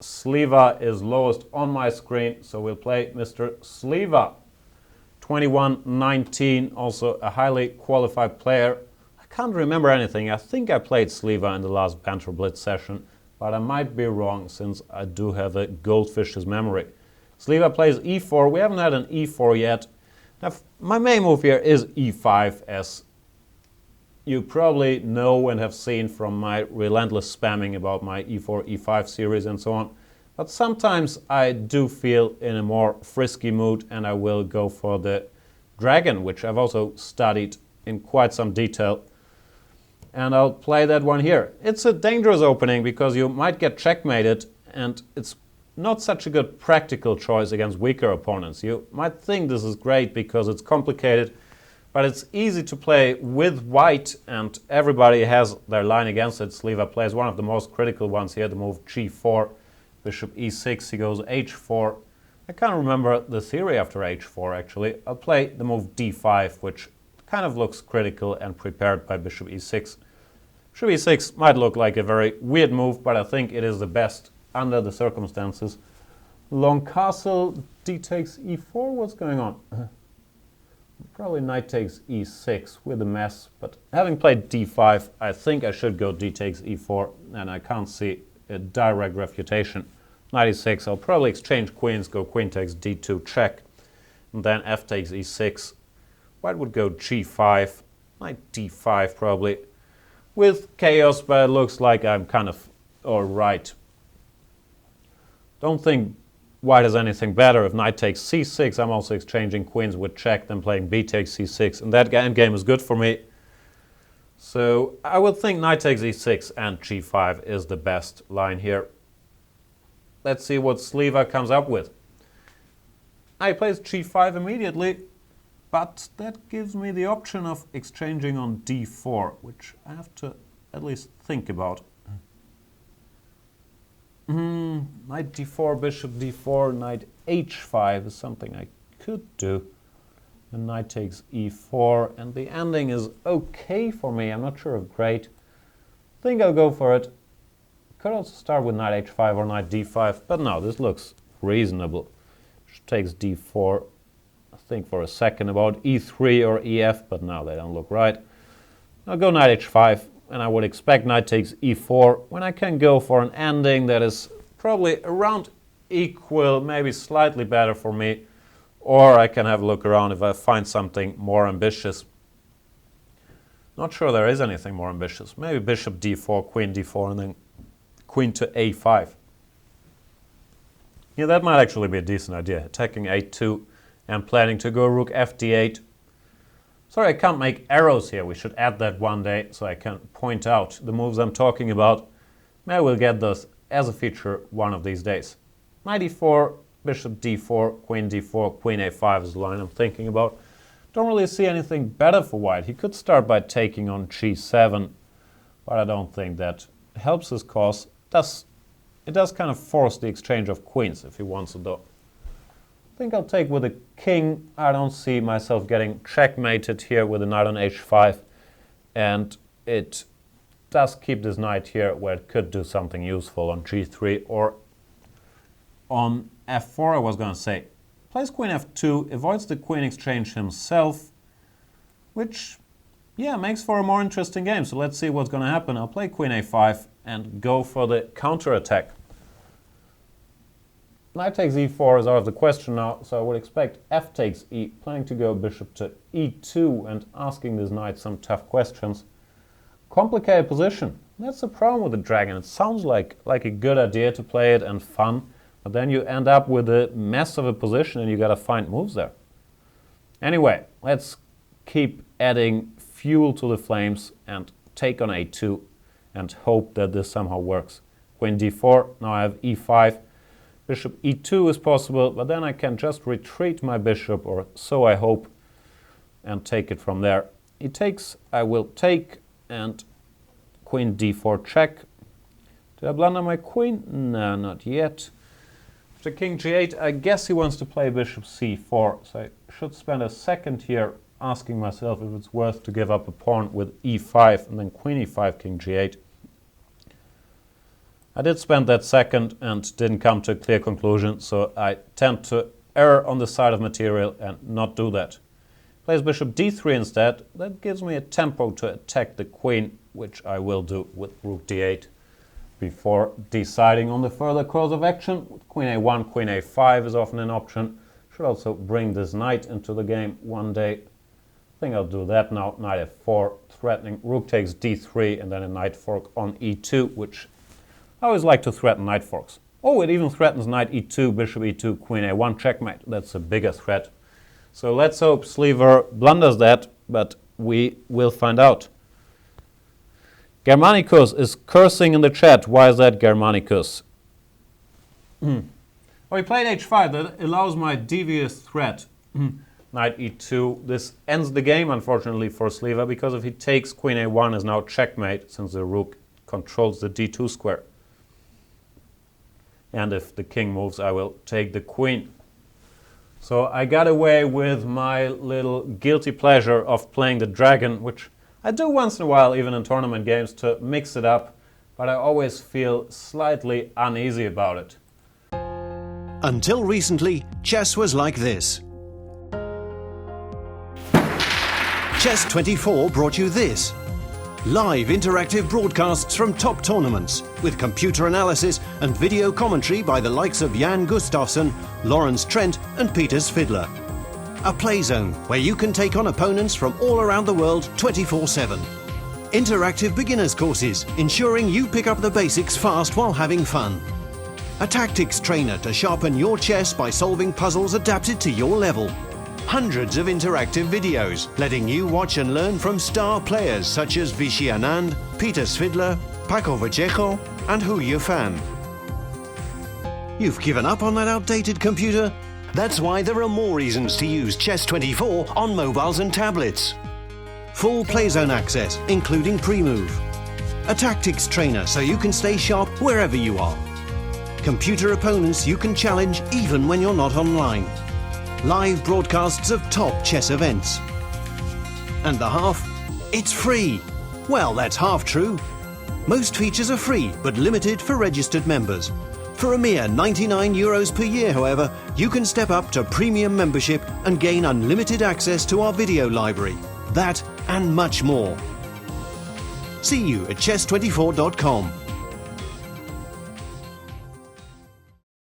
Sliwa is lowest on my screen, so we'll play Mr. Sliwa. 21-19, also a highly qualified player. I can't remember anything. I think I played Sliwa in the last Banter Blitz session, but I might be wrong since I do have a goldfish's memory. Sliwa plays e4. We haven't had an e4 yet. Now, my main move here is e5, as you probably know and have seen from my relentless spamming about my e4, e5 series and so on. But sometimes I do feel in a more frisky mood and I will go for the dragon, which I've also studied in quite some detail. And I'll play that one here. It's a dangerous opening because you might get checkmated, and it's not such a good practical choice against weaker opponents. You might think this is great because it's complicated, but it's easy to play with white, and everybody has their line against it. Sliwa plays one of the most critical ones here, the move g4, bishop e6, he goes h4. I can't remember the theory after h4 actually. I'll play the move d5, which kind of looks critical and prepared by bishop e6. Bishop e6 might look like a very weird move, but I think it is the best under the circumstances. Long castle, d takes e4, what's going on? Probably knight takes e6 with a mess, but having played d5, I think I should go d takes e4, and I can't see a direct refutation. Knight e6, I'll probably exchange queens, go queen takes d2, check, and then f takes e6. White would go g5, knight d5 probably, with chaos, but it looks like I'm kind of alright. Don't think white has anything better. If knight takes c6, I'm also exchanging queens with check, then playing b takes c6, and that endgame is good for me. So I would think knight takes e6 and g5 is the best line here. Let's see what Sliwa comes up with. I plays g5 immediately, but that gives me the option of exchanging on d4, which I have to at least think about. Knight d4, bishop d4, knight h5 is something I could do. And knight takes e4, and the ending is okay for me. I'm not sure if great. I think I'll go for it. Could also start with knight h5 or knight d5, but no, this looks reasonable. Takes d4. I think for a second about e3 or ef, but no, they don't look right. I'll go knight h5, and I would expect knight takes e4, when I can go for an ending that is probably around equal, maybe slightly better for me, or I can have a look around if I find something more ambitious. Not sure there is anything more ambitious. Maybe bishop d4, queen d4, and then queen to a5. Yeah, that might actually be a decent idea. Attacking a2 and planning to go rook fd8. Sorry, I can't make arrows here. We should add that one day so I can point out the moves I'm talking about. Maybe we'll get those as a feature one of these days. Knight e4, bishop d4, queen d4, queen a5 is the line I'm thinking about. Don't really see anything better for white. He could start by taking on g7, but I don't think that helps his cause. It does kind of force the exchange of queens if he wants to, though. I think I'll take with a king. I don't see myself getting checkmated here with a knight on h5, and it does keep this knight here where it could do something useful on g3 or on f4, I was going to say. Plays queen f2, avoids the queen exchange himself, which, yeah, makes for a more interesting game. So let's see what's going to happen. I'll play queen a5 and go for the counter-attack. Knight takes e4 is out of the question now, so I would expect f takes e, planning to go bishop to e2 and asking this knight some tough questions. Complicated position. That's the problem with the dragon. It sounds like a good idea to play it and fun, but then you end up with a mess of a position and you gotta find moves there. Anyway, let's keep adding fuel to the flames and take on a2 and hope that this somehow works. Queen d4, now I have e5. Bishop e2 is possible, but then I can just retreat my bishop, or so I hope, and take it from there. He takes, I will take, and queen d4 check. Did I blunder my queen? No, not yet. After king g8, I guess he wants to play bishop c4, so I should spend a second here asking myself if it's worth to give up a pawn with e5, and then queen e5, king g8. I did spend that second and didn't come to a clear conclusion, so I tend to err on the side of material and not do that. Plays bishop d3 instead. That gives me a tempo to attack the queen, which I will do with rook d8 before deciding on the further course of action. Queen a1, queen a5 is often an option. Should also bring this knight into the game one day. I think I'll do that now. Knight f4, threatening rook takes d3, and then a knight fork on e2, which I always like to threaten knight forks. Oh, it even threatens knight e2, bishop e2, queen a1, checkmate. That's a bigger threat. So let's hope Sliwa blunders that, but we will find out. Germanicus is cursing in the chat. Why is that, Germanicus? Oh, he played h5. That allows my devious threat. Knight e2. This ends the game, unfortunately, for Sliwa, because if he takes queen a1 is now checkmate, since the rook controls the d2 square. And if the king moves, I will take the queen. So I got away with my little guilty pleasure of playing the dragon, which I do once in a while, even in tournament games, to mix it up, but I always feel slightly uneasy about it. Until recently, chess was like this. Chess24 brought you this. Live interactive broadcasts from top tournaments, with computer analysis and video commentary by the likes of Jan Gustafsson, Lawrence Trent and Peter Svidler. A play zone where you can take on opponents from all around the world 24/7. Interactive beginners courses, ensuring you pick up the basics fast while having fun. A tactics trainer to sharpen your chess by solving puzzles adapted to your level. Hundreds of interactive videos, letting you watch and learn from star players such as Vishy Anand, Peter Svidler, Paco Vallejo and Hu Yifan. You've given up on that outdated computer? That's why there are more reasons to use Chess24 on mobiles and tablets. Full playzone access, including pre-move. A tactics trainer so you can stay sharp wherever you are. Computer opponents you can challenge even when you're not online. Live broadcasts of top chess events. And the half? It's free. Well, that's half true. Most features are free, but limited for registered members. For a mere €99 per year, however, you can step up to premium membership and gain unlimited access to our video library. That and much more. See you at chess24.com.